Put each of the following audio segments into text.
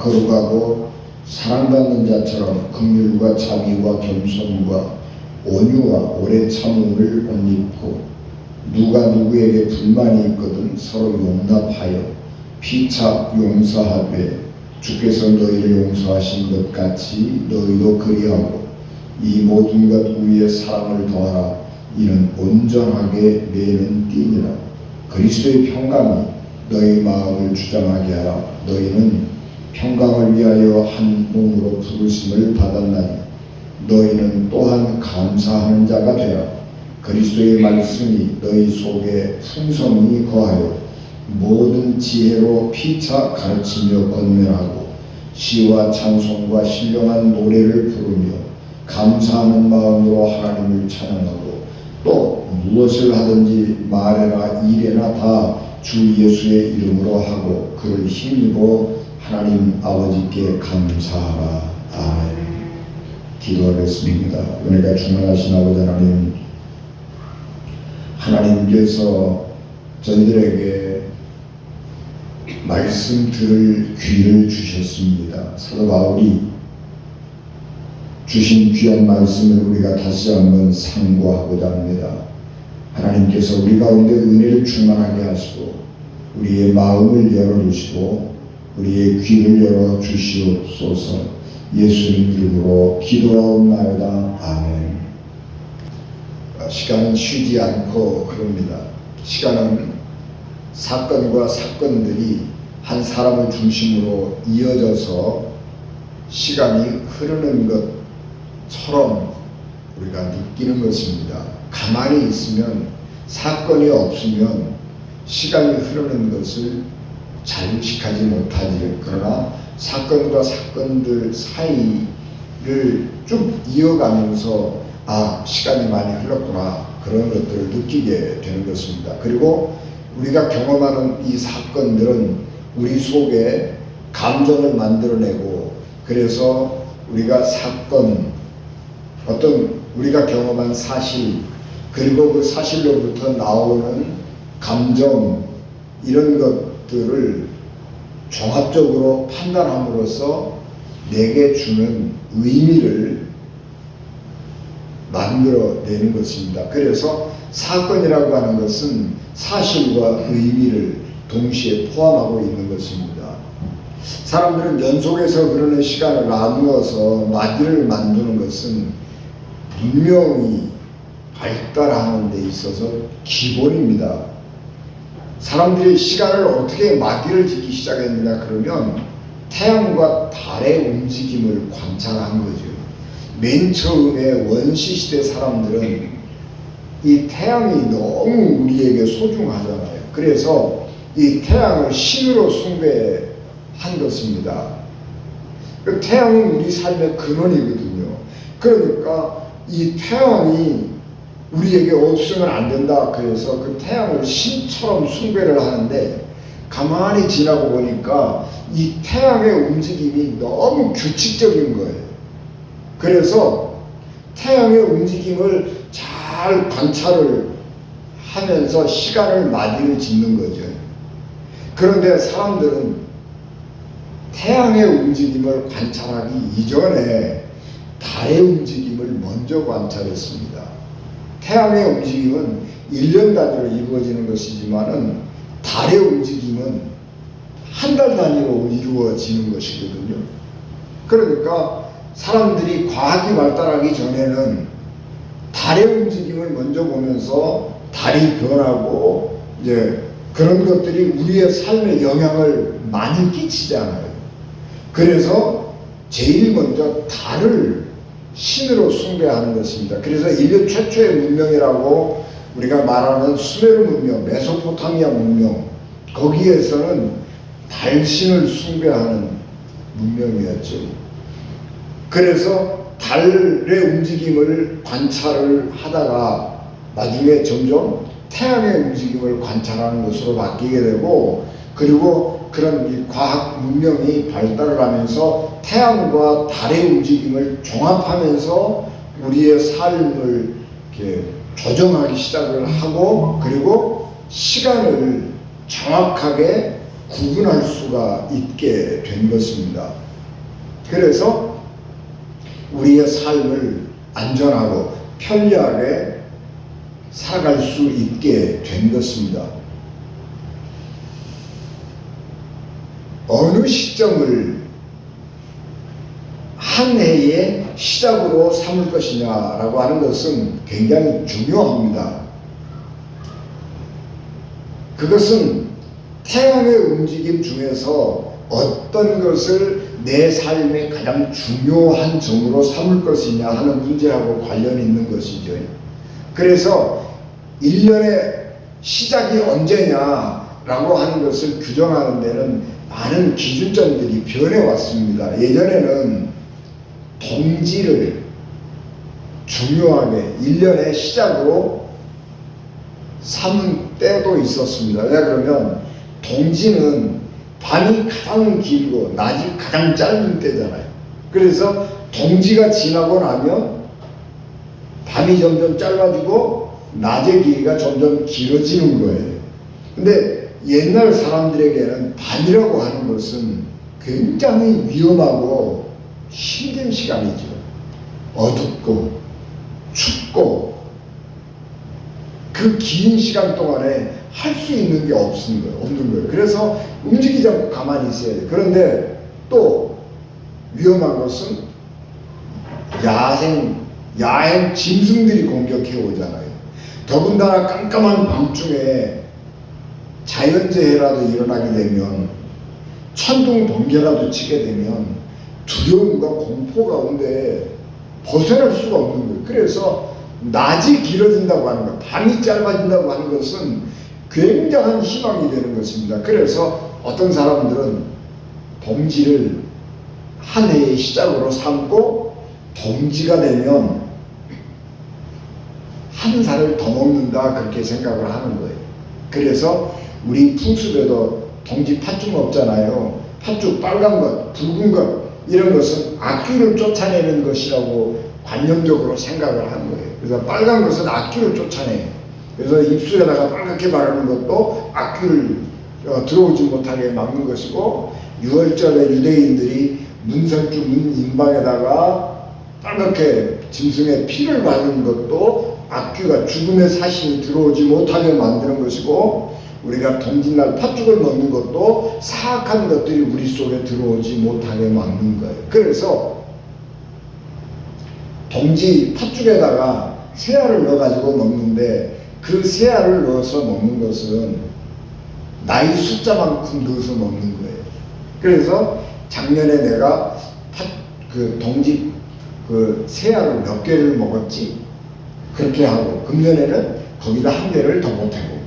거룩하고 사랑받는 자처럼 긍휼과 자비와 겸손과 온유와 오래 참음을 옷 입고 누가 누구에게 불만이 있거든 서로 용납하여 피차 용서하되 주께서 너희를 용서하신 것 같이 너희도 그리하고 이 모든 것 위에 사랑을 더하라. 이는 온전하게 매는 띠니라. 그리스도의 평강이 너희 마음을 주장하게 하라. 너희는 평강을 위하여 한 몸으로 부르심을 받았나니 너희는 또한 감사하는 자가 되라. 그리스도의 말씀이 너희 속에 풍성히 거하여 모든 지혜로 피차 가르치며 권면하고 시와 찬송과 신령한 노래를 부르며 감사하는 마음으로 하나님을 찬양하고 또 무엇을 하든지 말에나 일에나 다 주 예수의 이름으로 하고 그를 힘입어 하나님 아버지께 감사하라. 아멘. 기도하겠습니다. 은혜가 충만하신 아버지 하나님, 하나님께서 저희들에게 말씀 들을 귀를 주셨습니다. 사도 바울이 주신 귀한 말씀을 우리가 다시 한번 상고하고자 합니다. 하나님께서 우리 가운데 은혜를 충만하게 하시고 우리의 마음을 열어주시고 우리의 귀를 열어주시옵소서. 예수님 이름으로 기도하옵나이다. 아멘. 시간은 쉬지 않고 흐릅니다. 시간은 사건과 사건들이 한 사람을 중심으로 이어져서 시간이 흐르는 것처럼 우리가 느끼는 것입니다. 가만히 있으면, 사건이 없으면 시간이 흐르는 것을 잘 의식하지 못하지. 그러나 사건과 사건들 사이를 쭉 이어가면서 시간이 많이 흘렀구나, 그런 것들을 느끼게 되는 것입니다. 그리고 우리가 경험하는 이 사건들은 우리 속에 감정을 만들어내고, 그래서 우리가 사건, 어떤 우리가 경험한 사실, 그리고 그 사실로부터 나오는 감정, 이런 것들을 종합적으로 판단함으로써 내게 주는 의미를 만들어내는 것입니다. 그래서 사건이라고 하는 것은 사실과 의미를 동시에 포함하고 있는 것입니다. 사람들은 연속해서 흐르는 시간을 나누어서 마디를 만드는 것은 문명이 발달하는 데 있어서 기본입니다. 사람들이 시간을 어떻게 마디를 짓기 시작했느냐 그러면 태양과 달의 움직임을 관찰한 거죠. 맨 처음에 원시시대 사람들은 이 태양이 너무 우리에게 소중하잖아요. 그래서 이 태양을 신으로 숭배한 것입니다. 그 태양은 우리 삶의 근원이거든요. 그러니까 이 태양이 우리에게 없으면 안 된다. 그래서 그 태양을 신처럼 숭배를 하는데, 가만히 지나고 보니까 이 태양의 움직임이 너무 규칙적인 거예요. 그래서 태양의 움직임을 잘 관찰을 하면서 시간을 마디를 짓는 거죠. 그런데 사람들은 태양의 움직임을 관찰하기 이전에 달의 움직임을 먼저 관찰했습니다. 태양의 움직임은 1년 단위로 이루어지는 것이지만은 달의 움직임은 한 달 단위로 이루어지는 것이거든요. 그러니까 사람들이 과학이 발달하기 전에는 달의 움직임을 먼저 보면서 달이 변하고 이제 그런 것들이 우리의 삶에 영향을 많이 끼치잖아요. 그래서 제일 먼저 달을 신으로 숭배하는 것입니다. 그래서 인류 최초의 문명이라고 우리가 말하는 수메르 문명, 메소포타미아 문명, 거기에서는 달신을 숭배하는 문명이었죠. 그래서 달의 움직임을 관찰을 하다가 나중에 점점 태양의 움직임을 관찰하는 것으로 바뀌게 되고, 그리고 그런 이 과학 문명이 발달을 하면서 태양과 달의 움직임을 종합하면서 우리의 삶을 이렇게 조정하기 시작을 하고, 그리고 시간을 정확하게 구분할 수가 있게 된 것입니다. 그래서 우리의 삶을 안전하고 편리하게 살아갈 수 있게 된 것입니다. 어느 시점을 한 해의 시작으로 삼을 것이냐라고 하는 것은 굉장히 중요합니다. 그것은 태양의 움직임 중에서 어떤 것을 내 삶의 가장 중요한 점으로 삼을 것이냐 하는 문제하고 관련이 있는 것이죠. 그래서 1년의 시작이 언제냐라고 하는 것을 규정하는 데는 많은 기준점들이 변해왔습니다. 예전에는 동지를 중요하게 1년의 시작으로 삼은 때도 있었습니다. 왜 그러면 동지는 밤이 가장 길고 낮이 가장 짧은 때잖아요. 그래서 동지가 지나고 나면 밤이 점점 짧아지고 낮의 길이가 점점 길어지는 거예요. 근데 옛날 사람들에게는 밤이라고 하는 것은 굉장히 위험하고 힘든 시간이죠. 어둡고 춥고 그 긴 시간 동안에 할 수 있는 게 없는 거예요. 그래서 움직이지 않고 가만히 있어야 돼요. 그런데 또 위험한 것은 야행 짐승들이 공격해 오잖아요. 더군다나 깜깜한 밤중에 자연재해라도 일어나게 되면, 천둥 번개라도 치게 되면 두려움과 공포 가운데 벗어날 수가 없는 거예요. 그래서 낮이 길어진다고 하는 것, 밤이 짧아진다고 하는 것은 굉장한 희망이 되는 것입니다. 그래서 어떤 사람들은 동지를 한 해의 시작으로 삼고 동지가 되면 한 살을 더 먹는다, 그렇게 생각을 하는 거예요. 그래서 우리 풍습에도 동지 팥죽 먹잖아요. 팥죽 빨간 것, 붉은 것, 이런 것은 악귀를 쫓아내는 것이라고 관념적으로 생각을 하는 거예요. 그래서 빨간 것은 악귀를 쫓아내요. 그래서 입술에다가 빨갛게 바르는 것도 악귀를 들어오지 못하게 막는 것이고, 6월절에 유대인들이 문설주 문 인방에다가 빨갛게 짐승의 피를 바르는 것도 악귀가, 죽음의 사신이 들어오지 못하게 만드는 것이고, 우리가 동짓날 팥죽을 먹는 것도 사악한 것들이 우리 속에 들어오지 못하게 막는 거예요. 그래서 동지 팥죽에다가 새알을 넣어가지고 먹는데, 그 새알을 넣어서 먹는 것은 나이 숫자만큼 넣어서 먹는 거예요. 그래서 작년에 내가 동지 새알을 몇 개를 먹었지, 그렇게 하고, 금년에는 거기다 한 개를 더 못하고,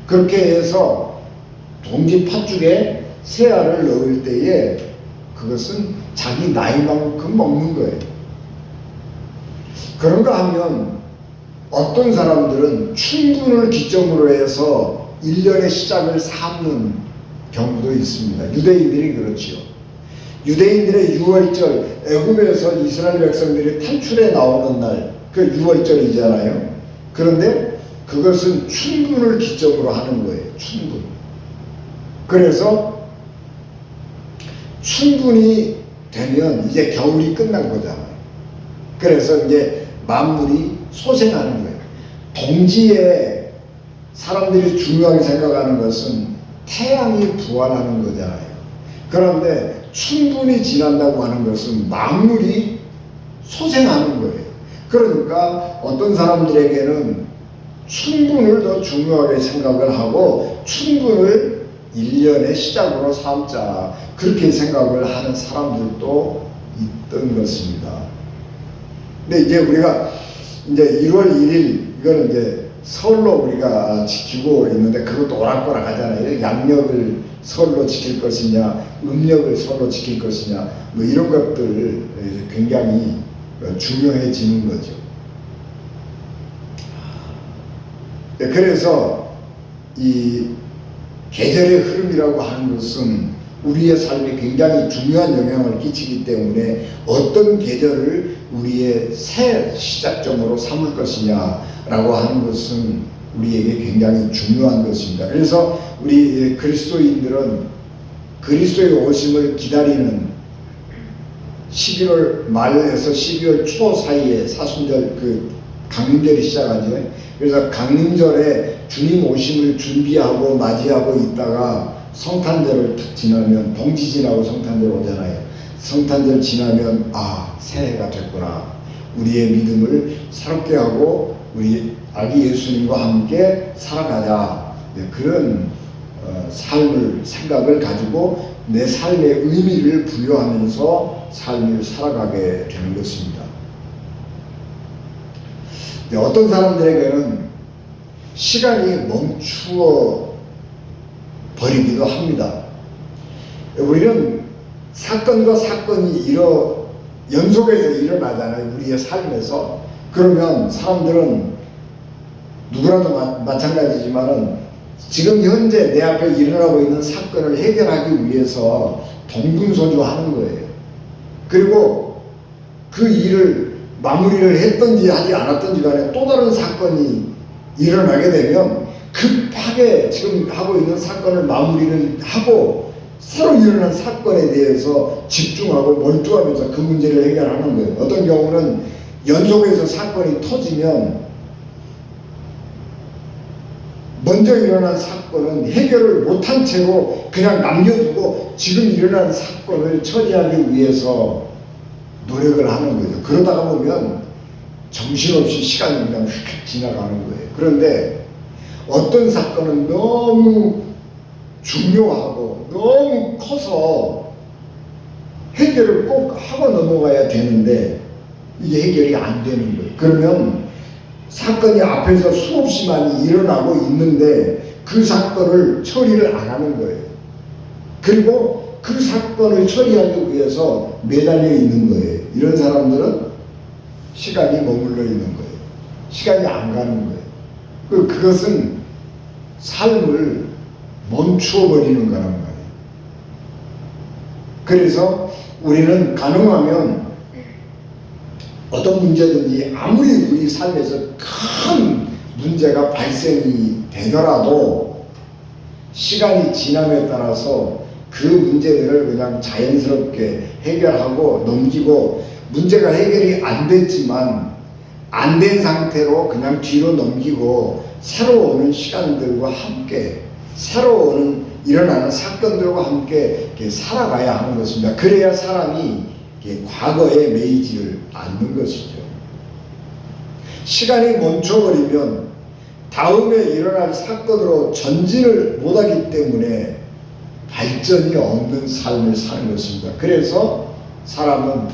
그렇게 해서 동지 팥죽에 새알을 넣을 때에 그것은 자기 나이만큼 먹는 거예요. 그런가 하면 어떤 사람들은 춘분을 기점으로 해서 1년의 시작을 삼는 경우도 있습니다. 유대인들이 그렇지요. 유대인들의 6월절, 애굽에서 이스라엘 백성들이 탈출해 나오는 날, 그 6월절이잖아요. 그런데 그것은 춘분을 기점으로 하는 거예요. 춘분. 그래서 춘분이 되면 이제 겨울이 끝난 거잖아요. 그래서 이제 만물이 소생하는 거예요. 동지에 사람들이 중요하게 생각하는 것은 태양이 부활하는 거잖아요. 그런데 춘분이 지난다고 하는 것은 만물이 소생하는 거예요. 그러니까 어떤 사람들에게는 춘분을 더 중요하게 생각을 하고 춘분을 1년의 시작으로 삼자, 그렇게 생각을 하는 사람들도 있던 것입니다. 근데 이제 우리가 이제 1월 1일, 이거는 이제 설로 우리가 지키고 있는데, 그것도 오락가락 하잖아요. 양력을 설로 지킬 것이냐, 음력을 설로 지킬 것이냐, 뭐 이런 것들 굉장히 중요해지는 거죠. 그래서 이 계절의 흐름이라고 하는 것은 우리의 삶에 굉장히 중요한 영향을 끼치기 때문에, 어떤 계절을 우리의 새 시작점으로 삼을 것이냐라고 하는 것은 우리에게 굉장히 중요한 것입니다. 그래서 우리 그리스도인들은 그리스도의 오심을 기다리는 11월 말에서 12월 초 사이에 사순절 강림절이 시작하죠. 그래서 강림절에 주님 오심을 준비하고 맞이하고 있다가 성탄절을 딱 지나면, 동지 지나고 성탄절 오잖아요. 성탄절 지나면 새해가 됐구나. 우리의 믿음을 새롭게 하고 우리 아기 예수님과 함께 살아가자. 그런 생각을 가지고 내 삶의 의미를 부여하면서 삶을 살아가게 되는 것입니다. 어떤 사람들에게는 시간이 멈추어 버리기도 합니다. 우리는 사건과 사건이 연속해서 일어나잖아요. 우리의 삶에서. 그러면 사람들은 누구라도 마찬가지지만은 지금 현재 내 앞에 일어나고 있는 사건을 해결하기 위해서 동분서주하는 거예요. 그리고 그 일을 마무리를 했든지 하지 않았든지 간에 또 다른 사건이 일어나게 되면 급하게 지금 하고 있는 사건을 마무리를 하고 새로 일어난 사건에 대해서 집중하고 몰두하면서 그 문제를 해결하는 거예요. 어떤 경우는 연속해서 사건이 터지면 먼저 일어난 사건은 해결을 못한 채로 그냥 남겨두고 지금 일어난 사건을 처리하기 위해서 노력을 하는 거죠. 그러다가 보면 정신없이 시간이 그냥 휙 지나가는 거예요. 그런데 어떤 사건은 너무 중요하고 너무 커서 해결을 꼭 하고 넘어가야 되는데 이게 해결이 안 되는 거예요. 그러면 사건이 앞에서 수없이 많이 일어나고 있는데 그 사건을 처리를 안 하는 거예요. 그리고 그 사건을 처리하기 위해서 매달려 있는 거예요. 이런 사람들은 시간이 머물러 있는 거예요. 시간이 안 가는 거예요. 그것은 삶을 멈추어 버리는 거란 말이에요. 그래서 우리는 가능하면 어떤 문제든지 아무리 우리 삶에서 큰 문제가 발생이 되더라도 시간이 지남에 따라서 그 문제들을 그냥 자연스럽게 해결하고 넘기고, 문제가 해결이 안 됐지만 안 된 상태로 그냥 뒤로 넘기고 새로 오는 시간들과 함께 새로 오는 일어나는 사건들과 함께 이렇게 살아가야 하는 것입니다. 그래야 사람이 과거에 매이지를 않는 것이죠. 시간이 멈춰버리면 다음에 일어날 사건으로 전진을 못하기 때문에 발전이 없는 삶을 사는 것입니다. 그래서 사람은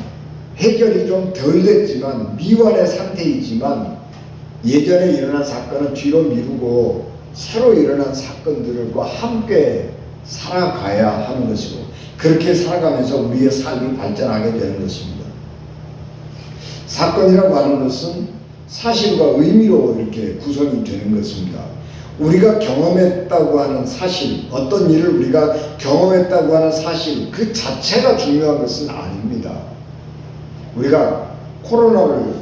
해결이 좀 덜 됐지만 미완의 상태이지만 예전에 일어난 사건은 뒤로 미루고 새로 일어난 사건들과 함께 살아가야 하는 것이고, 그렇게 살아가면서 우리의 삶이 발전하게 되는 것입니다. 사건이라고 하는 것은 사실과 의미로 이렇게 구성이 되는 것입니다. 우리가 경험했다고 하는 사실, 어떤 일을 우리가 경험했다고 하는 사실 그 자체가 중요한 것은 아닙니다. 우리가 코로나를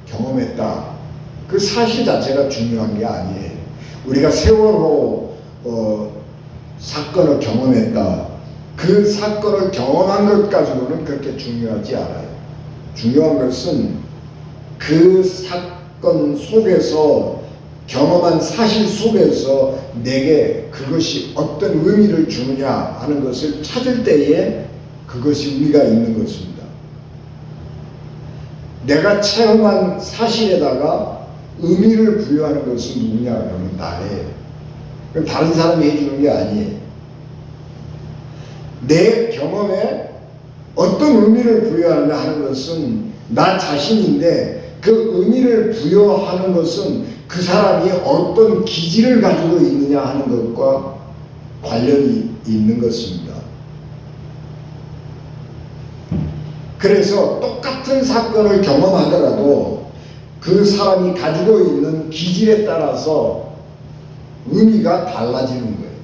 경험했다, 그 사실 자체가 중요한 게 아니에요. 우리가 세월호 사건을 경험했다, 그 사건을 경험한 것 가지고는 그렇게 중요하지 않아요. 중요한 것은 그 사건 속에서 경험한 사실 속에서 내게 그것이 어떤 의미를 주느냐 하는 것을 찾을 때에 그것이 의미가 있는 것입니다. 내가 체험한 사실에다가 의미를 부여하는 것은 누구냐 그러면 나예요. 그럼 다른 사람이 해주는 게 아니에요. 내 경험에 어떤 의미를 부여하느냐 하는 것은 나 자신인데, 그 의미를 부여하는 것은 그 사람이 어떤 기질을 가지고 있느냐 하는 것과 관련이 있는 것입니다. 그래서 똑같은 사건을 경험하더라도 그 사람이 가지고 있는 기질에 따라서 의미가 달라지는 거예요.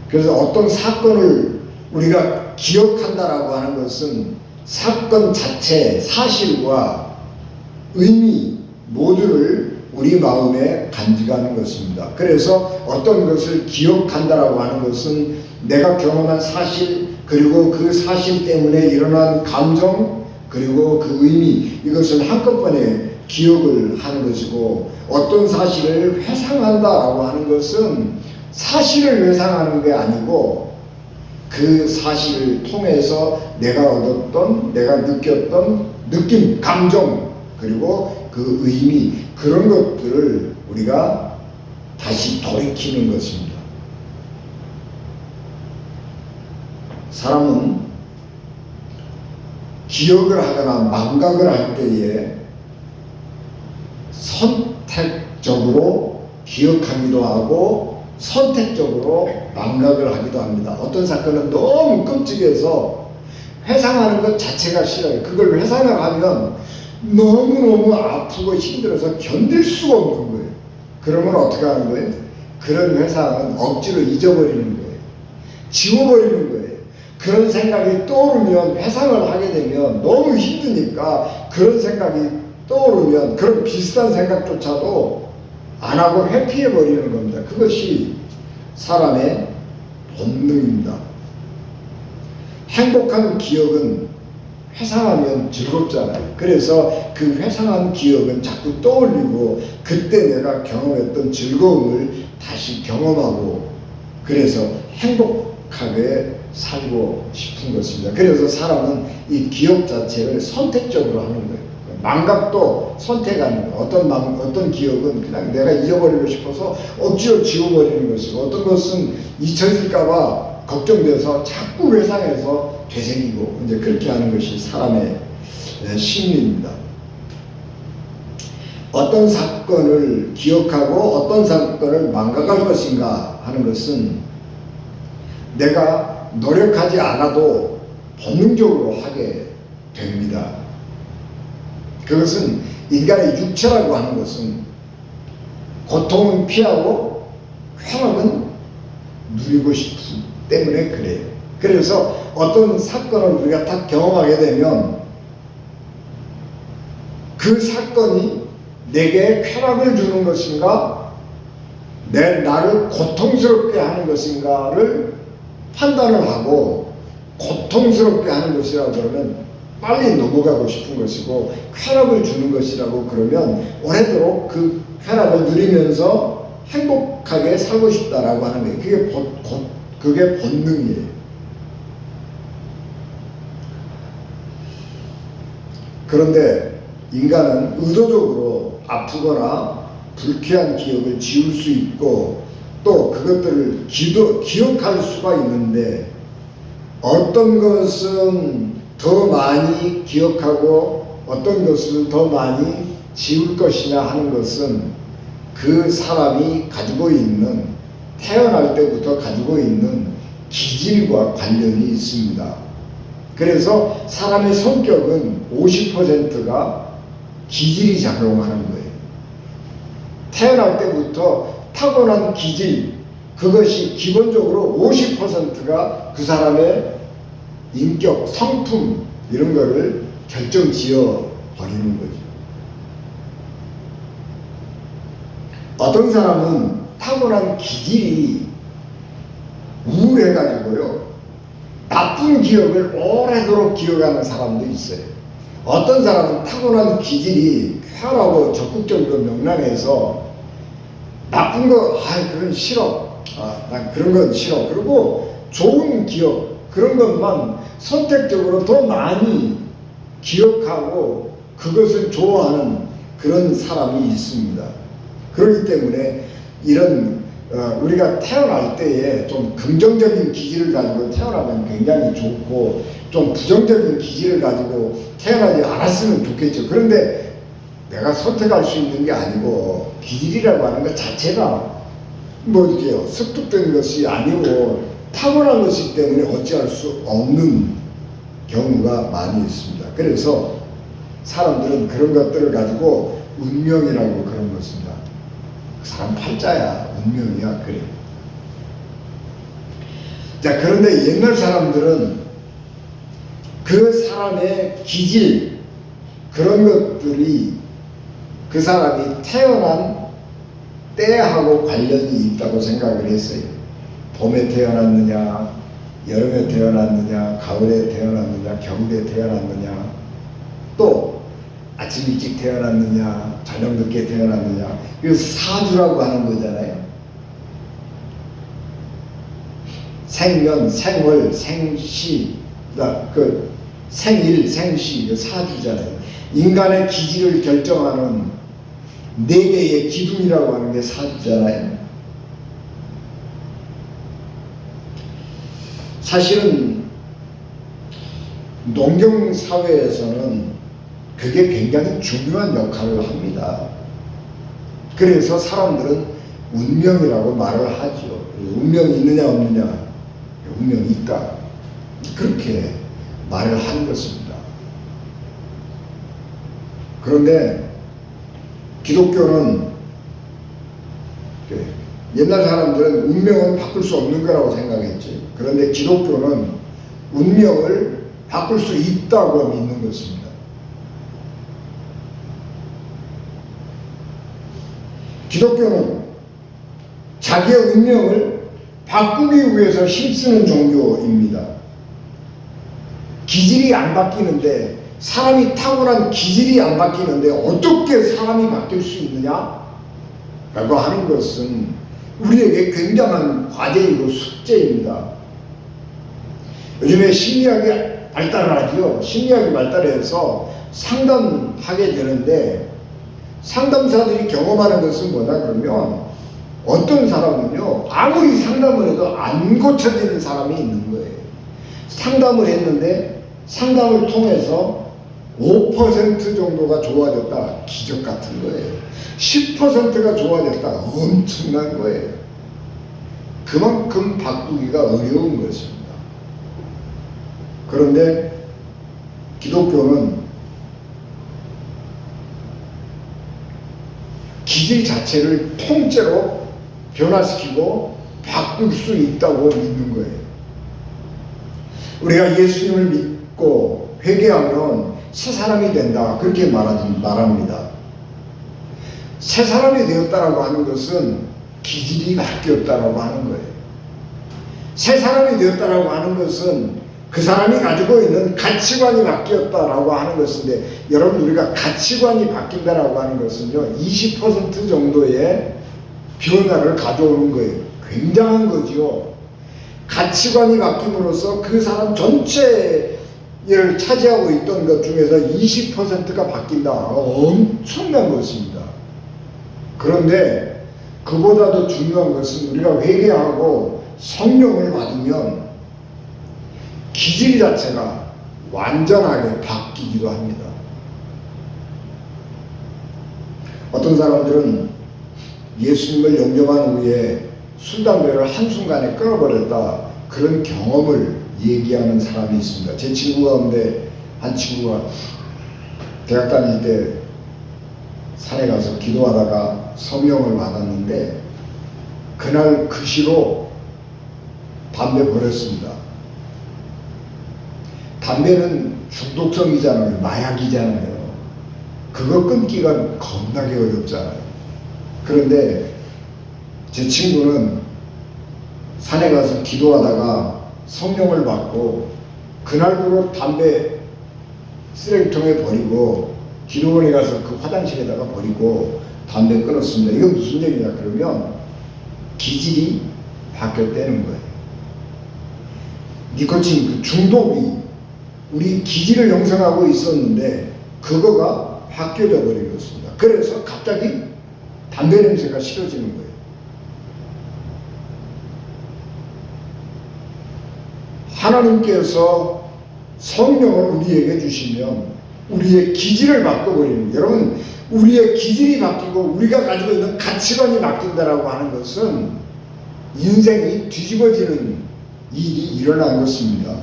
그래서 어떤 사건을 우리가 기억한다라고 하는 것은 사건 자체, 사실과 의미 모두를 우리 마음에 간직하는 것입니다. 그래서 어떤 것을 기억한다라고 하는 것은 내가 경험한 사실, 그리고 그 사실 때문에 일어난 감정, 그리고 그 의미, 이것을 한꺼번에 기억을 하는 것이고, 어떤 사실을 회상한다라고 하는 것은 사실을 회상하는 게 아니고 그 사실을 통해서 내가 얻었던, 내가 느꼈던 느낌, 감정, 그리고 그 의미, 그런 것들을 우리가 다시 돌이키는 것입니다. 사람은 기억을 하거나 망각을 할 때에 선택적으로 기억하기도 하고 선택적으로 망각을 하기도 합니다. 어떤 사건은 너무 끔찍해서 회상하는 것 자체가 싫어요. 그걸 회상을 하면 너무너무 아프고 힘들어서 견딜 수가 없는 거예요. 그러면 어떻게 하는 거예요? 그런 회상은 억지로 잊어버리는 거예요. 지워버리는 거예요. 그런 생각이 떠오르면, 회상을 하게 되면 너무 힘드니까 그런 생각이 떠오르면 그런 비슷한 생각조차도 안 하고 회피해버리는 겁니다. 그것이 사람의 본능입니다. 행복한 기억은 회상하면 즐겁잖아요. 그래서 그 회상한 기억은 자꾸 떠올리고 그때 내가 경험했던 즐거움을 다시 경험하고, 그래서 행복하게 살고 싶은 것입니다. 그래서 사람은 이 기억 자체를 선택적으로 하는 거예요. 망각도 선택하는 거예요. 어떤 기억은 그냥 내가 잊어버리고 싶어서 억지로 지워버리는 것이고, 어떤 것은 잊혀질까봐 걱정돼서 자꾸 회상해서 되새기고, 이제 그렇게 하는 것이 사람의 심리입니다. 어떤 사건을 기억하고 어떤 사건을 망각할 것인가 하는 것은 내가 노력하지 않아도 본능적으로 하게 됩니다. 그것은 인간의 육체라고 하는 것은 고통은 피하고 쾌락은 누리고 싶기 때문에 그래요. 그래서 어떤 사건을 우리가 딱 경험하게 되면 그 사건이 내게 쾌락을 주는 것인가, 나를 고통스럽게 하는 것인가를 판단을 하고, 고통스럽게 하는 것이라고 그러면 빨리 넘어가고 싶은 것이고, 쾌락을 주는 것이라고 그러면 오래도록 그 쾌락을 누리면서 행복하게 살고 싶다라고 하는 거예요. 그게 본능이에요. 그런데 인간은 의도적으로 아프거나 불쾌한 기억을 지울 수 있고, 또 그것들을 기억할 수가 있는데, 어떤 것은 더 많이 기억하고 어떤 것을 더 많이 지울 것이냐 하는 것은 그 사람이 가지고 있는, 태어날 때부터 가지고 있는 기질과 관련이 있습니다. 그래서 사람의 성격은 50%가 기질이 작용하는 거예요. 태어날 때부터 타고난 기질, 그것이 기본적으로 50%가 그 사람의 인격, 성품, 이런 거를 결정지어 버리는 거죠. 어떤 사람은 타고난 기질이 우울해가지고요, 나쁜 기억을 오래도록 기억하는 사람도 있어요. 어떤 사람은 타고난 기질이 쾌활하고 적극적이고 명랑해서 나쁜 거, 그건 싫어. 난 그런 건 싫어. 그리고 좋은 기억, 그런 것만 선택적으로 더 많이 기억하고 그것을 좋아하는 그런 사람이 있습니다. 그렇기 때문에 이런 우리가 태어날 때에 좀 긍정적인 기질을 가지고 태어나면 굉장히 좋고, 좀 부정적인 기질을 가지고 태어나지 않았으면 좋겠죠. 그런데 내가 선택할 수 있는 게 아니고, 기질이라고 하는 것 자체가 뭐 이렇게요, 습득된 것이 아니고 타고난 것이기 때문에 어찌할 수 없는 경우가 많이 있습니다. 그래서 사람들은 그런 것들을 가지고 운명이라고 그런 것입니다. 그 사람 팔자야, 운명이야, 그래. 자, 그런데 옛날 사람들은 그 사람의 기질, 그런 것들이 그 사람이 태어난 때하고 관련이 있다고 생각을 했어요. 봄에 태어났느냐, 여름에 태어났느냐, 가을에 태어났느냐, 겨울에 태어났느냐, 또 아침 일찍 태어났느냐, 저녁 늦게 태어났느냐. 그래서 사주라고 하는 거잖아요. 생년, 생월, 생시, 그 생일, 생시, 사주잖아요. 인간의 기질을 결정하는 네 개의 기둥이라고 하는 게 사주잖아요. 사실은 농경 사회에서는 그게 굉장히 중요한 역할을 합니다. 그래서 사람들은 운명이라고 말을 하죠. 운명이 있느냐 없느냐, 운명이 있다, 그렇게 말을 하는 것입니다. 그런데 기독교는, 옛날 사람들은 운명은 바꿀 수 없는 거라고 생각했지. 그런데 기독교는 운명을 바꿀 수 있다고 믿는 것입니다. 기독교는 자기의 운명을 바꾸기 위해서 힘쓰는 종교입니다. 기질이 안 바뀌는데, 사람이 타고난 기질이 안 바뀌는데 어떻게 사람이 바뀔 수 있느냐? 라고 하는 것은 우리에게 굉장한 과제이고 숙제입니다. 요즘에 심리학이 발달하지요. 심리학이 발달해서 상담하게 되는데, 상담사들이 경험하는 것은 뭐냐 그러면, 어떤 사람은요 아무리 상담을 해도 안 고쳐지는 사람이 있는 거예요. 상담을 했는데 상담을 통해서 5% 정도가 좋아졌다, 기적 같은 거예요. 10%가 좋아졌다, 엄청난 거예요. 그만큼 바꾸기가 어려운 것입니다. 그런데 기독교는 기질 자체를 통째로 변화시키고 바꿀 수 있다고 믿는 거예요. 우리가 예수님을 믿고 회개하면 새 사람이 된다, 그렇게 말합니다. 새 사람이 되었다라고 하는 것은 기질이 바뀌었다라고 하는 거예요. 새 사람이 되었다라고 하는 것은 그 사람이 가지고 있는 가치관이 바뀌었다라고 하는 것인데, 여러분, 우리가 가치관이 바뀐다라고 하는 것은요 20% 정도의 변화를 가져오는 거예요. 굉장한 거지요. 가치관이 바뀜으로써 그 사람 전체를 차지하고 있던 것 중에서 20%가 바뀐다. 엄청난 것입니다. 그런데 그보다도 중요한 것은 우리가 회개하고 성령을 받으면 기질 자체가 완전하게 바뀌기도 합니다. 어떤 사람들은 예수님을 영접한 후에 술, 담배를 한순간에 끊어버렸다, 그런 경험을 얘기하는 사람이 있습니다. 제 친구 가운데 한 친구가 대학 다닐 때 산에 가서 기도하다가 성령을 받았는데, 그날 그 시로 담배 버렸습니다. 담배는 중독성이잖아요. 마약이잖아요. 그거 끊기가 겁나게 어렵잖아요. 그런데 제 친구는 산에 가서 기도하다가 성령을 받고 그날부로 담배 쓰레기통에 버리고 기도원에 가서 그 화장실에다가 버리고 담배 끊었습니다. 이건 무슨 얘기냐 그러면 기질이 바뀌었다는 거예요. 니코틴 그 중독이 우리 기질을 형성하고 있었는데 그거가 바뀌어져 버리겠습니다. 그래서 갑자기 담배 냄새가 싫어지는 거예요. 하나님께서 성령을 우리에게 주시면 우리의 기질을 바꿔버립니다. 여러분, 우리의 기질이 바뀌고 우리가 가지고 있는 가치관이 바뀐다라고 하는 것은 인생이 뒤집어지는 일이 일어난 것입니다.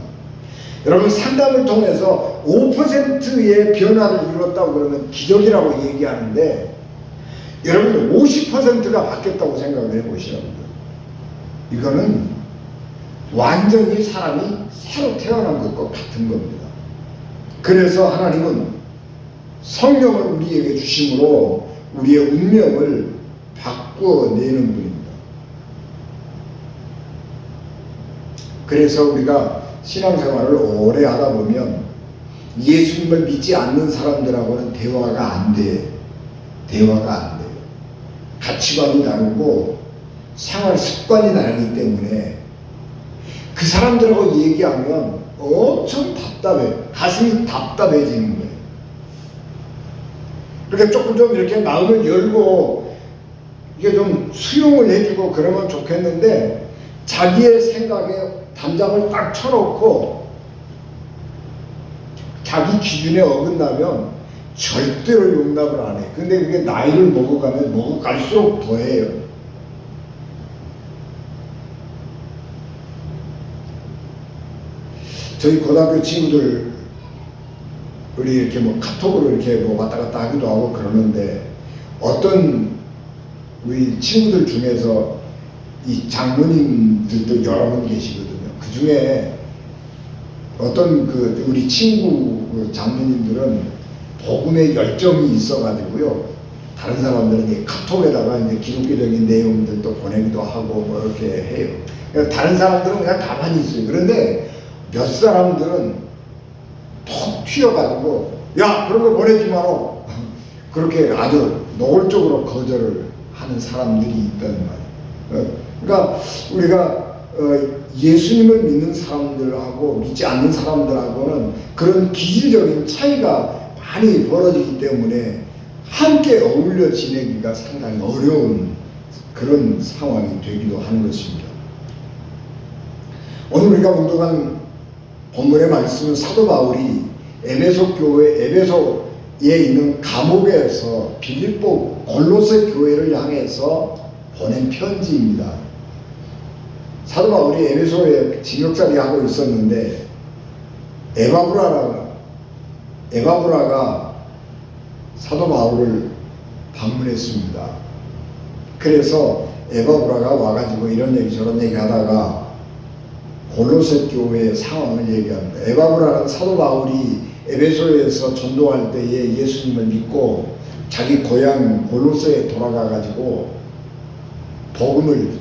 여러분, 상담을 통해서 5%의 변화를 이뤘다고 그러면 기적이라고 얘기하는데, 여러분 50%가 바뀌었다고 생각을 해보시라고요. 이거는 완전히 사람이 새로 태어난 것과 같은 겁니다. 그래서 하나님은 성령을 우리에게 주심으로 우리의 운명을 바꾸어내는 분입니다. 그래서 우리가 신앙생활을 오래 하다 보면 예수님을 믿지 않는 사람들하고는 대화가 안 돼. 대화가 안 돼요. 가치관이 다르고 생활 습관이 다르기 때문에 그 사람들하고 얘기하면 엄청 답답해. 가슴이 답답해지는 거예요. 그러니까 조금 좀 이렇게 마음을 열고 이게 좀 수용을 해주고 그러면 좋겠는데 자기의 생각에 단장을 딱 쳐놓고 자기 기준에 어긋나면 절대로 용납을 안 해. 근데 그게 나이를 먹어가면 먹어갈수록 더해요. 저희 고등학교 친구들 우리 이렇게 뭐 카톡으로 이렇게 뭐 왔다 갔다 하기도 하고 그러는데 어떤 우리 친구들 중에서 이 장로님들도 여러 분 계시거든요. 그 중에 어떤 그 우리 친구 그 장로님들은 복음에 열정이 있어가지고요. 다른 사람들은 이 카톡에다가 이제 기독교적인 내용들도 보내기도 하고 뭐 이렇게 해요. 그러니까 다른 사람들은 그냥 가만히 있어요. 그런데 몇 사람들은 톡 튀어가지고 야 그런 거 보내지 마라 그렇게 아주 노골적으로 거절을 하는 사람들이 있다는 말이에요. 그러니까 우리가 예수님을 믿는 사람들하고 믿지 않는 사람들하고는 그런 기질적인 차이가 많이 벌어지기 때문에 함께 어울려 지내기가 상당히 어려운 그런 상황이 되기도 하는 것입니다. 오늘 우리가 공독한 본문의 말씀은 사도 바울이 에베소 교회, 에베소에 있는 감옥에서 빌립보 골로새 교회를 향해서 보낸 편지입니다. 사도 바울이 에베소에 징역살이 하고 있었는데 에바브라가 사도 바울을 방문했습니다. 그래서 에바브라가 와가지고 이런 얘기 저런 얘기 하다가 골로새 교회의 상황을 얘기합니다. 에바브라는 사도 바울이 에베소에서 전도할 때에 예수님을 믿고 자기 고향 골로새에 돌아가가지고 복음을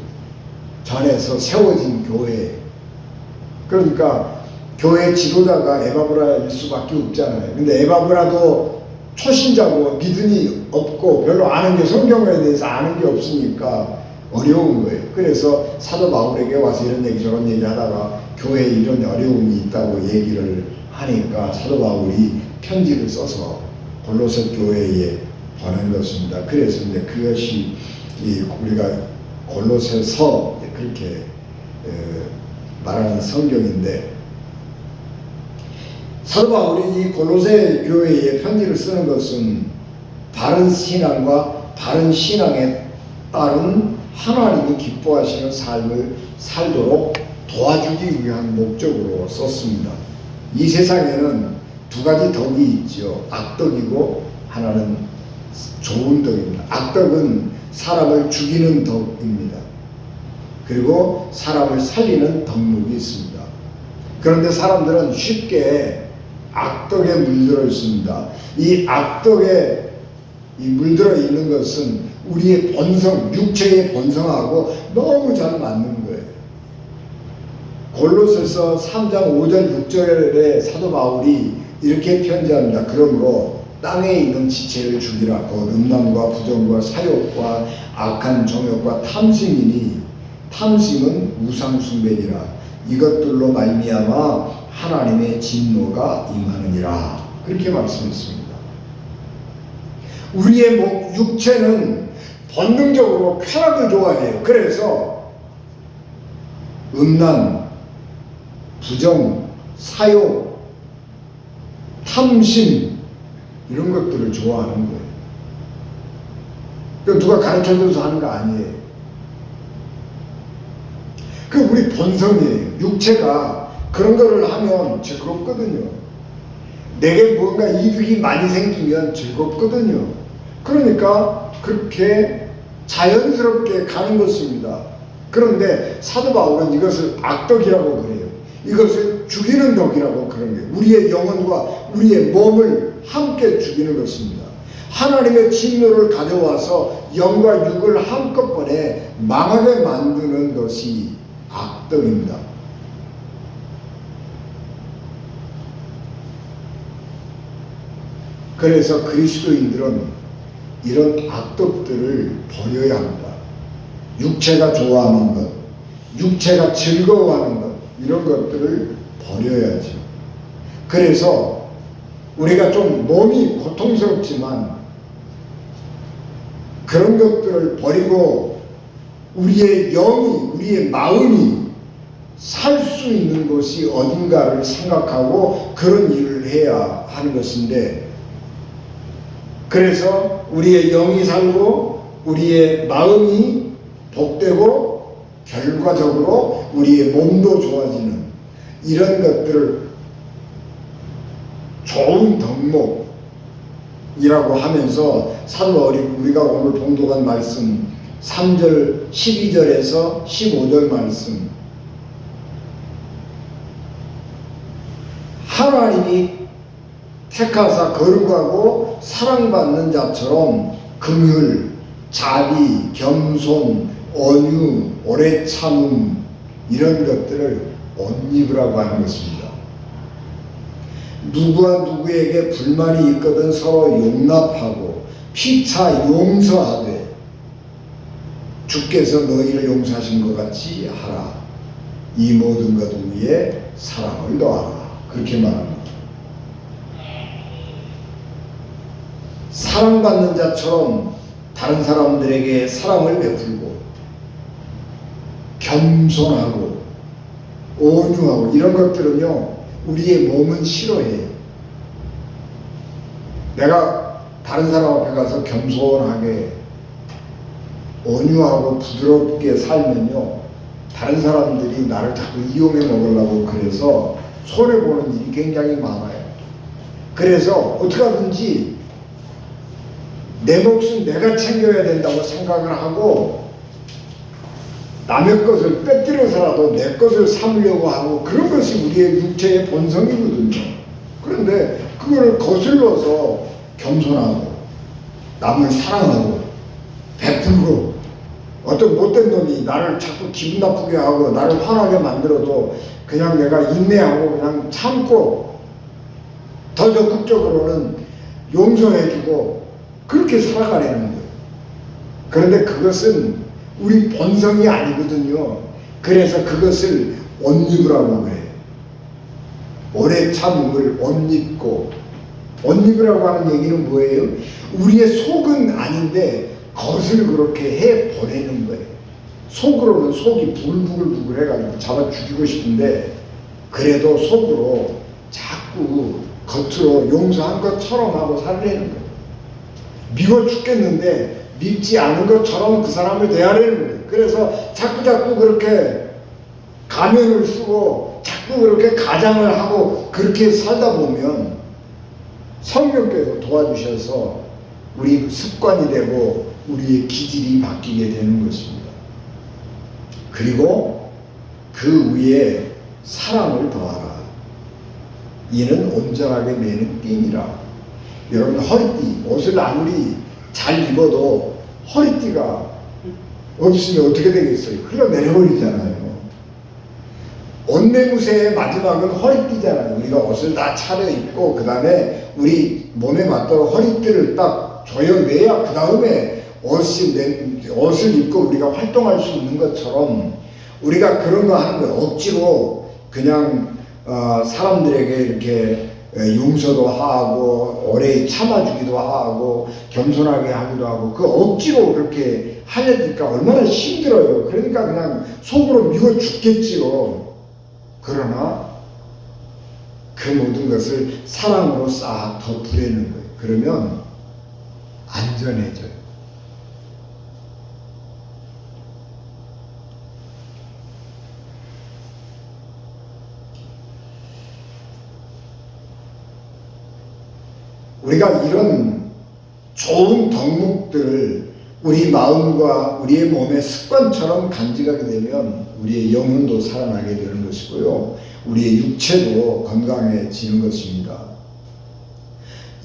전해서 세워진 교회. 그러니까 교회 지도자가 에바브라일 수밖에 없잖아요. 근데 에바브라도 초신자고 믿음이 없고 별로 아는 게 성경에 대해서 아는 게 없으니까 어려운 거예요. 그래서 사도 바울에게 와서 이런 얘기 저런 얘기 하다가 교회에 이런 어려움이 있다고 얘기를 하니까 사도 바울이 편지를 써서 골로새 교회에 보낸 것입니다. 그래서 이제 그것이 우리가 골로새서 그렇게 말하는 성경인데 사도 바울이 이 골로새 교회에 편지를 쓰는 것은 바른 신앙과 바른 신앙에 따른 하나님이 기뻐하시는 삶을 살도록 도와주기 위한 목적으로 썼습니다. 이 세상에는 두 가지 덕이 있죠. 악덕이고 하나는 좋은 덕입니다. 악덕은 사람을 죽이는 덕입니다. 그리고 사람을 살리는 덕목이 있습니다. 그런데 사람들은 쉽게 악덕에 물들어 있습니다. 이 악덕에 물들어 있는 것은 우리의 본성, 육체의 본성하고 너무 잘 맞는 거예요. 골로새서 3장 5절 6절에 사도 바울이 이렇게 편지합니다. 그러므로 땅에 있는 지체를 죽이라. 곧 음란과 부정과 사욕과 악한 정욕과 탐심이니 탐심은 우상숭배니라. 이것들로 말미암아 하나님의 진노가 임하느니라. 그렇게 말씀했습니다. 우리의 육체는 본능적으로 쾌락을 좋아해요. 그래서 음란, 부정, 사욕, 탐심 이런 것들을 좋아하는 거예요. 그 누가 가르쳐줘서 하는 거 아니에요. 그 우리 본성이에요. 육체가 그런 거를 하면 즐겁거든요. 내게 뭔가 이득이 많이 생기면 즐겁거든요. 그러니까 그렇게 자연스럽게 가는 것입니다. 그런데 사도 바울은 이것을 악덕이라고 그래요. 이것을 죽이는 덕이라고 그런 거예요. 우리의 영혼과 우리의 몸을 함께 죽이는 것입니다. 하나님의 진노를 가져와서 영과 육을 한꺼번에 망하게 만드는 것이 악덕입니다. 그래서 그리스도인들은 이런 악덕들을 버려야 합니다. 육체가 좋아하는 것, 육체가 즐거워하는 것, 이런 것들을 버려야죠. 그래서 우리가 좀 몸이 고통스럽지만 그런 것들을 버리고 우리의 영이, 우리의 마음이 살 수 있는 곳이 어딘가를 생각하고 그런 일을 해야 하는 것인데, 그래서 우리의 영이 살고 우리의 마음이 복되고 결과적으로 우리의 몸도 좋아지는 이런 것들을 좋은 덕목이라고 하면서 사도 바울이 우리가 오늘 봉독한 말씀 3절 12절에서 15절 말씀, 하나님이 택하사 거룩하고 사랑받는 자처럼 긍휼, 자비, 겸손, 온유, 오래 참음, 이런 것들을 옷 입으라고 하는 것입니다. 누구와 누구에게 불만이 있거든 서로 용납하고 피차 용서하되 주께서 너희를 용서하신 것 같이 하라. 이 모든 것 위에 사랑을 더하라. 그렇게 말합니다. 사랑받는 자처럼 다른 사람들에게 사랑을 베풀고 겸손하고 온유하고 이런 것들은요, 우리의 몸은 싫어해요. 내가 다른 사람 앞에 가서 겸손하게 온유하고 부드럽게 살면요, 다른 사람들이 나를 자꾸 이용해 먹으려고 그래서 손해보는 일이 굉장히 많아요. 그래서 어떻게 하든지 내 몫은 내가 챙겨야 된다고 생각을 하고 남의 것을 빼뜨려서라도 내 것을 삼으려고 하고, 그런 것이 우리의 육체의 본성이거든요. 그런데 그걸 거슬러서 겸손하고 남을 사랑하고 베풀고, 어떤 못된 놈이 나를 자꾸 기분 나쁘게 하고 나를 화나게 만들어도 그냥 내가 인내하고 그냥 참고 더 적극적으로는 용서해주고 그렇게 살아가려는 거예요. 그런데 그것은 우리 본성이 아니거든요. 그래서 그것을 옷 입으라고 그래요. 오래 참음을 옷 입고, 옷 입으라고 하는 얘기는 뭐예요? 우리의 속은 아닌데 겉을 그렇게 해 보내는 거예요. 속으로는 속이 부글부글 해가지고 잡아 죽이고 싶은데, 그래도 속으로 자꾸 겉으로 용서한 것처럼 하고 살려는 거예요. 미워 죽겠는데 밉지 않은 것처럼 그 사람을 대하려는 거예요. 그래서 자꾸 그렇게 가면을 쓰고 자꾸 그렇게 가장을 하고 그렇게 살다 보면 성령께서 도와주셔서 우리 습관이 되고 우리의 기질이 바뀌게 되는 것입니다. 그리고 그 위에 사랑을 더하라. 이는 온전하게 매는 띠니라. 여러분, 허리띠, 옷을 아무리 잘 입어도 허리띠가 없으면 어떻게 되겠어요? 흘러내려버리잖아요. 옷매무새의 마지막은 허리띠잖아요. 우리가 옷을 다 차려입고 그 다음에 우리 몸에 맞도록 허리띠를 딱 조여내야 그 다음에 옷을 입고 우리가 활동할 수 있는 것처럼, 우리가 그런 거 하는 거예요. 억지로 그냥 사람들에게 이렇게 용서도 하고 오래 참아주기도 하고 겸손하게 하기도 하고, 그 억지로 그렇게 하려니까 얼마나 힘들어요. 그러니까 그냥 속으로 미워 죽겠지요. 그러나 그 모든 것을 사랑으로 싹 덮으려는 거예요. 그러면 안전해져요. 우리가 이런 좋은 덕목들을 우리 마음과 우리의 몸의 습관처럼 간직하게 되면 우리의 영혼도 살아나게 되는 것이고요, 우리의 육체도 건강해지는 것입니다.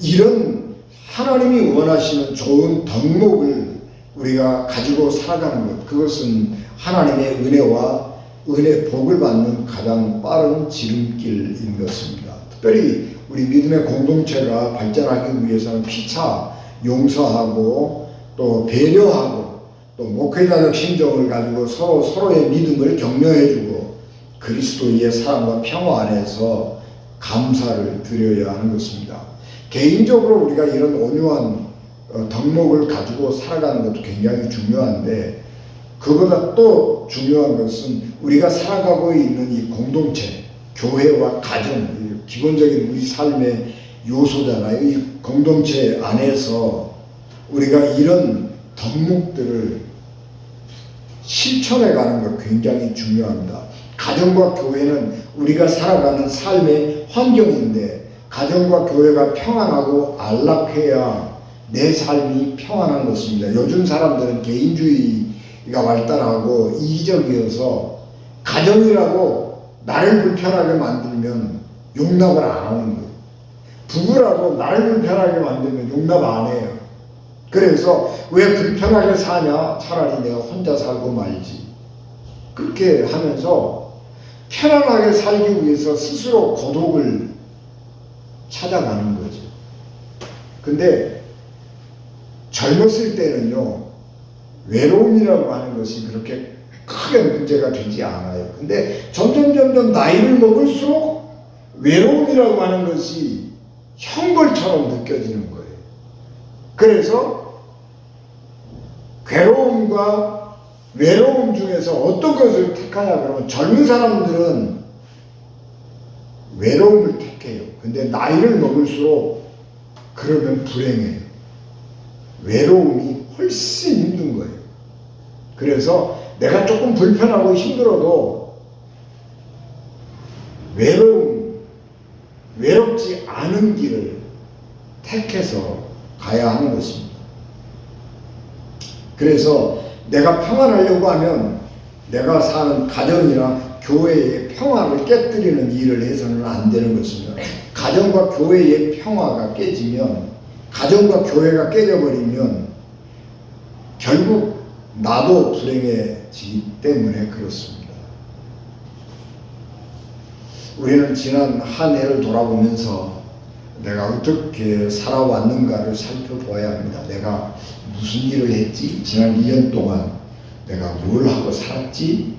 이런 하나님이 원하시는 좋은 덕목을 우리가 가지고 살아가는 것, 그것은 하나님의 은혜와 은혜 복을 받는 가장 빠른 지름길인 것입니다. 특별히 우리 믿음의 공동체가 발전하기 위해서는 피차 용서하고 또 배려하고 또 목회자적 심정을 가지고 서로의 믿음을 격려해주고 그리스도의 사랑과 평화 안에서 감사를 드려야 하는 것입니다. 개인적으로 우리가 이런 온유한 덕목을 가지고 살아가는 것도 굉장히 중요한데, 그보다 또 중요한 것은 우리가 살아가고 있는 이 공동체, 교회와 가정, 기본적인 우리 삶의 요소잖아요. 이 공동체 안에서 우리가 이런 덕목들을 실천해 가는 것 굉장히 중요합니다. 가정과 교회는 우리가 살아가는 삶의 환경인데, 가정과 교회가 평안하고 안락해야 내 삶이 평안한 것입니다. 요즘 사람들은 개인주의가 발달하고 이기적이어서 가정이라고 나를 불편하게 만들면 용납을 안 하는 거예요. 부부라고 나를 불편하게 만들면 용납 안 해요. 그래서 왜 불편하게 사냐? 차라리 내가 혼자 살고 말지. 그렇게 하면서 편안하게 살기 위해서 스스로 고독을 찾아가는 거죠. 근데 젊었을 때는요, 외로움이라고 하는 것이 그렇게 크게 문제가 되지 않아요. 근데 점점 나이를 먹을수록 외로움이라고 하는 것이 형벌처럼 느껴지는 거예요. 그래서 괴로움과 외로움 중에서 어떤 것을 택하냐 그러면, 젊은 사람들은 외로움을 택해요. 근데 나이를 먹을수록 그러면 불행해요. 외로움이 훨씬 힘든 거예요. 그래서 내가 조금 불편하고 힘들어도 외롭지 않은 길을 택해서 가야 하는 것입니다. 그래서 내가 평안하려고 하면 내가 사는 가정이나 교회의 평화를 깨뜨리는 일을 해서는 안 되는 것입니다. 가정과 교회의 평화가 깨지면, 가정과 교회가 깨져버리면 결국 나도 불행해지기 때문에 그렇습니다. 우리는 지난 한 해를 돌아보면서 내가 어떻게 살아왔는가를 살펴보아야 합니다. 내가 무슨 일을 했지? 지난 1년 동안 내가 뭘 하고 살았지?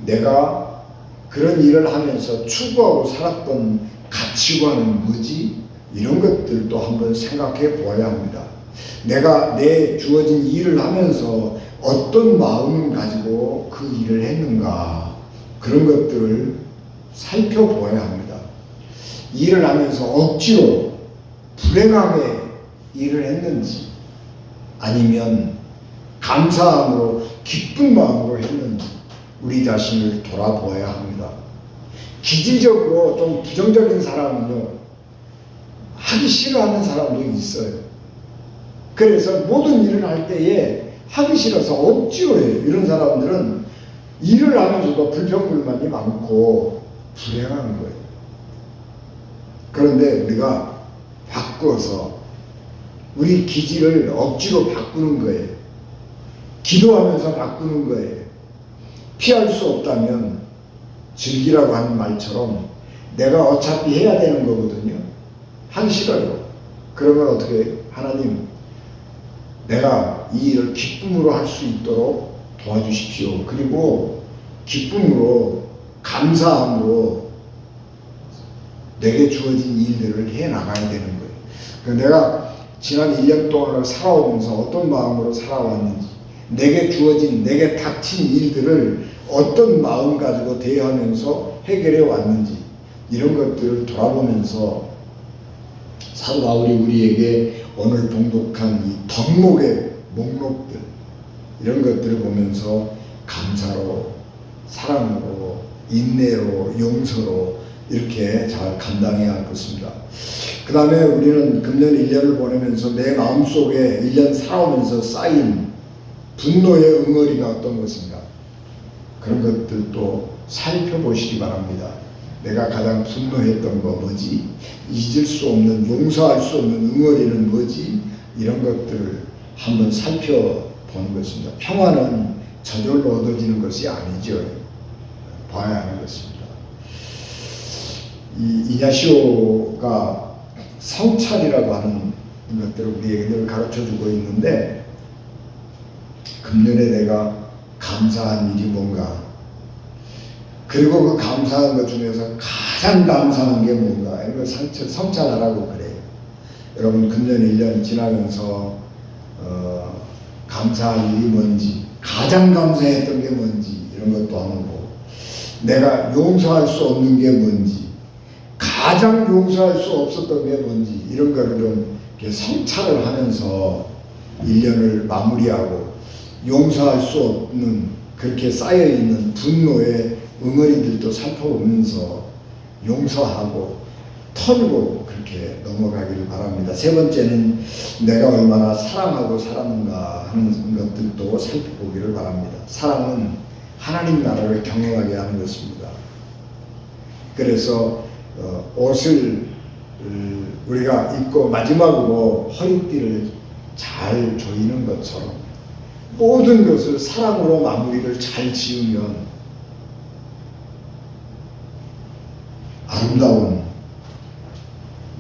내가 그런 일을 하면서 추구하고 살았던 가치관은 뭐지? 이런 것들도 한번 생각해 보아야 합니다. 내가 내 주어진 일을 하면서 어떤 마음을 가지고 그 일을 했는가, 그런 것들을 살펴보아야 합니다. 일을 하면서 억지로 불행하게 일을 했는지, 아니면 감사함으로 기쁜 마음으로 했는지 우리 자신을 돌아보아야 합니다. 기질적으로 좀 부정적인 사람은요, 하기 싫어하는 사람도 있어요. 그래서 모든 일을 할 때에 하기 싫어서 억지로 해요. 이런 사람들은 일을 하면서도 불평불만이 많고 불행한 거예요. 그런데 우리가 바꾸어서 우리 기질을 억지로 바꾸는 거예요. 기도하면서 바꾸는 거예요. 피할 수 없다면 즐기라고 하는 말처럼 내가 어차피 해야 되는 거거든요. 하기 싫어요. 그러면 어떻게 해요? 하나님, 내가 이 일을 기쁨으로 할 수 있도록 도와주십시오. 그리고 기쁨으로, 감사함으로 내게 주어진 일들을 해 나가야 되는 거예요. 그러니까 내가 지난 1년 동안을 살아오면서 어떤 마음으로 살아왔는지, 내게 주어진, 내게 닥친 일들을 어떤 마음 가지고 대하면서 해결해 왔는지, 이런 것들을 돌아보면서 사도 바울이 우리에게 오늘 봉독한 이 덕목의 목록들, 이런 것들을 보면서 감사로, 사랑으로, 인내로, 용서로 이렇게 잘 감당해야 할 것입니다. 그 다음에 우리는 금년 1년을 보내면서 내 마음속에 1년 살아오면서 쌓인 분노의 응어리가 어떤 것인가, 그런 것들도 살펴보시기 바랍니다. 내가 가장 분노했던 거 뭐지? 잊을 수 없는, 용서할 수 없는 응어리는 뭐지? 이런 것들을 한번 살펴보는 것입니다. 평화는 저절로 얻어지는 것이 아니죠. 봐야 하는 것입니다. 이 이냐시오가 성찰이라고 하는 것들을 우리에게 늘 가르쳐주고 있는데, 금년에 내가 감사한 일이 뭔가, 그리고 그 감사한 것 중에서 가장 감사한 게 뭔가, 이걸 성찰하라고 그래요. 여러분, 금년 1년 지나면서 감사할 일이 뭔지, 가장 감사했던 게 뭔지 이런 것도 하고, 내가 용서할 수 없는 게 뭔지, 가장 용서할 수 없었던 게 뭔지, 이런 거를 좀 성찰을 하면서 1년을 마무리하고, 용서할 수 없는 그렇게 쌓여있는 분노의 응어리들도 살펴보면서 용서하고 털고 그렇게 넘어가기를 바랍니다. 세 번째는 내가 얼마나 사랑하고 살았는가 하는 것들도 살펴보기를 바랍니다. 사랑은 하나님 나라를 경영하게 하는 것입니다. 그래서 옷을 우리가 입고 마지막으로 허리띠를 잘 조이는 것처럼 모든 것을 사랑으로 마무리를 잘 지으면 아름다운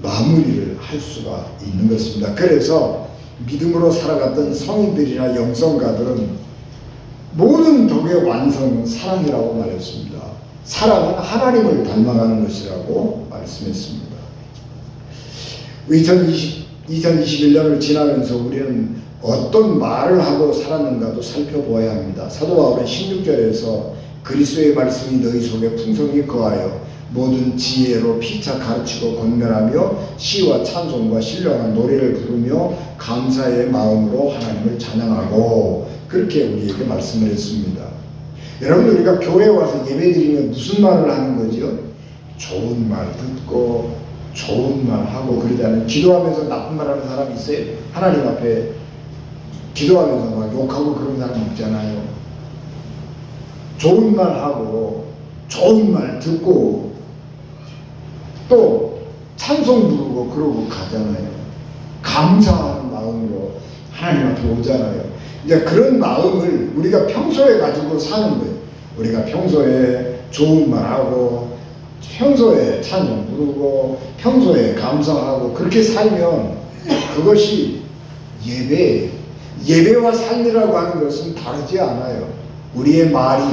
마무리를 할 수가 있는 것입니다. 그래서 믿음으로 살아갔던 성인들이나 영성가들은 모든 덕의 완성은 사랑이라고 말했습니다. 사랑은 하나님을 닮아가는 것이라고 말씀했습니다. 2021년을 지나면서 우리는 어떤 말을 하고 살았는가도 살펴보아야 합니다. 사도 바울은 16절에서 그리스도의 말씀이 너희 속에 풍성히 거하여 모든 지혜로 피차 가르치고 권면하며 시와 찬송과 신령한 노래를 부르며 감사의 마음으로 하나님을 찬양하고, 그렇게 우리에게 말씀을 했습니다. 여러분, 우리가 교회에 와서 예배드리면 무슨 말을 하는 거죠? 좋은 말 듣고 좋은 말 하고 그러잖아요. 기도하면서 나쁜 말 하는 사람이 있어요? 하나님 앞에 기도하면서 막 욕하고 그런 사람 없잖아요. 좋은 말 하고 좋은 말 듣고 또 찬송 부르고 그러고 가잖아요. 감사하는 마음으로 하나님 앞에 오잖아요. 이제 그런 마음을 우리가 평소에 가지고 사는 거예요. 우리가 평소에 좋은 말하고 평소에 찬송 부르고 평소에 감사하고 그렇게 살면 그것이 예배와 삶이라고 하는 것은 다르지 않아요. 우리의 말이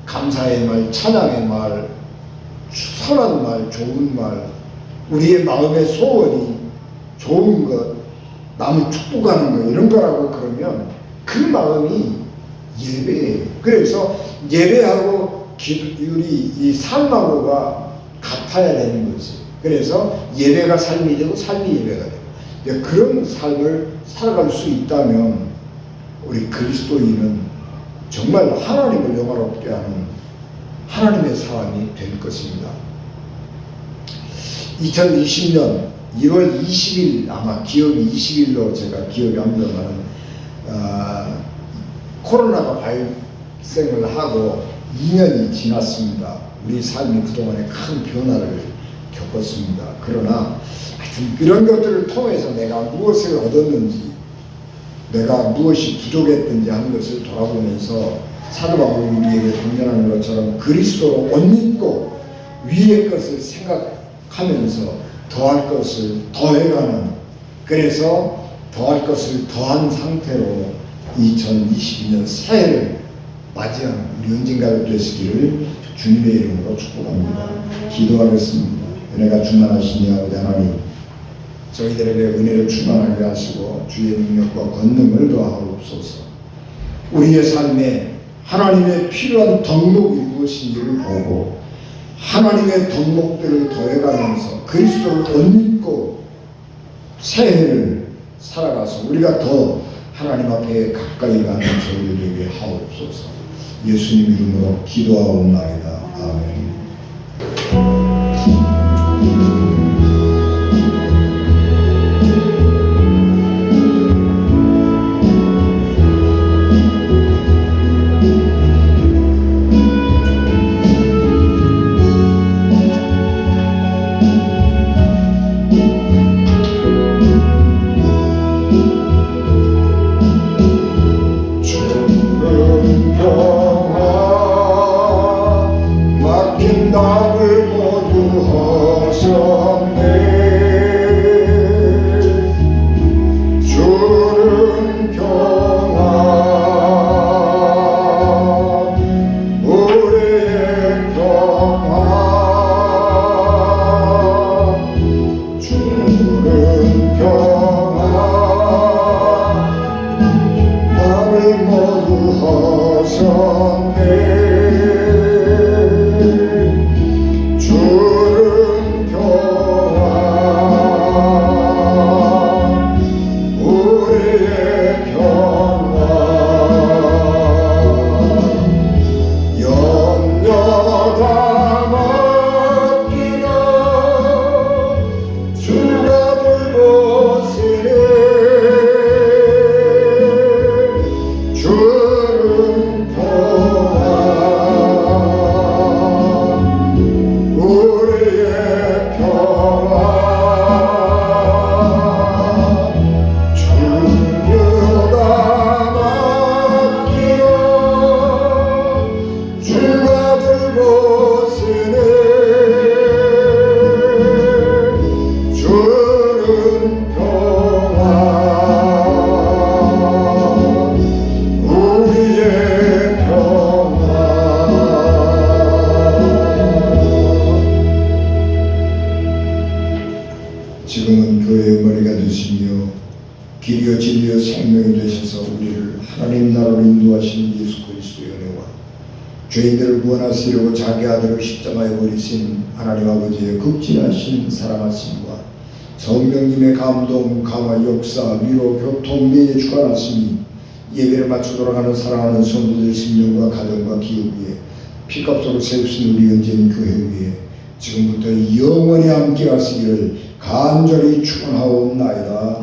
감사의 말, 찬양의 말, 선한 말, 좋은 말, 우리의 마음의 소원이 좋은 것, 남을 축복하는 것, 이런 거라고 그러면 그 마음이 예배예요. 그래서 예배하고 우리 이 삶하고가 같아야 되는 거지. 그래서 예배가 삶이 되고 삶이 예배가 되고, 그런 삶을 살아갈 수 있다면 우리 그리스도인은 정말 하나님을 영화롭게 하는 하나님의 사람이 될 것입니다. 2020년 1월 20일, 아마 기억이 20일로 제가 기억이 안 나면 코로나가 발생을 하고 2년이 지났습니다. 우리 삶이 그동안에 큰 변화를 겪었습니다. 그러나 하여튼 그런 것들을 통해서 내가 무엇을 얻었는지, 내가 무엇이 부족했든지 하는 것을 돌아보면서 사도 바울이 우리에게 강연하는 것처럼 그리스도로 옷 입고 위의 것을 생각하면서 더할 것을 더해가는, 그래서 더할 것을 더한 상태로 2022년 새해를 맞이하는 우리 은진가족 되시기를 주님의 이름으로 축복합니다. 기도하겠습니다. 은혜가 충만하신 아버지 하나님, 저희들에게 은혜를 충만하게 하시고 주의 능력과 권능을 더하옵소서. 우리의 삶에 하나님의 필요한 덕목이 무엇인지를 보고 하나님의 덕목들을 더해가면서 그리스도를 옷 입고 새해를 살아가서 우리가 더 하나님 앞에 가까이 가는 저희를 되게 하옵소서. 예수님 이름으로 기도하옵나이다. 아멘. 주는 평화 막힌 담을 모두 하셨네. 주는 평화 우리의 평화 주는 평화 남을 모두 하셨네. 주는 평화 우리의 평화 염려 다 맡기라 주가 돌보시네. 주는 평화 우리의 평화 주여다 맡기라 주가 돌보시네. 주는 평화 우리의 평화. 지금은 교회의 머리가 되시며 길이요 진리요 생명이 되셔서 우리를 하나님 나라로 인도하신 예수 그리스도의 은혜와 죄인들을 구원하시려고 자기 아들을 십자가에 버리신 하나님 아버지의 극진하신 사랑하심과 성령님의 감동, 감화, 역사, 위로, 교통, 매의 주관하심이 예배를 마쳐 돌아가는 사랑하는 성도들 심령과 가정과 기업 위에 피값으로 세우신 우리 현재인 교회 위에 지금부터 영원히 함께 하시기를 간절히 축원하옵나이다.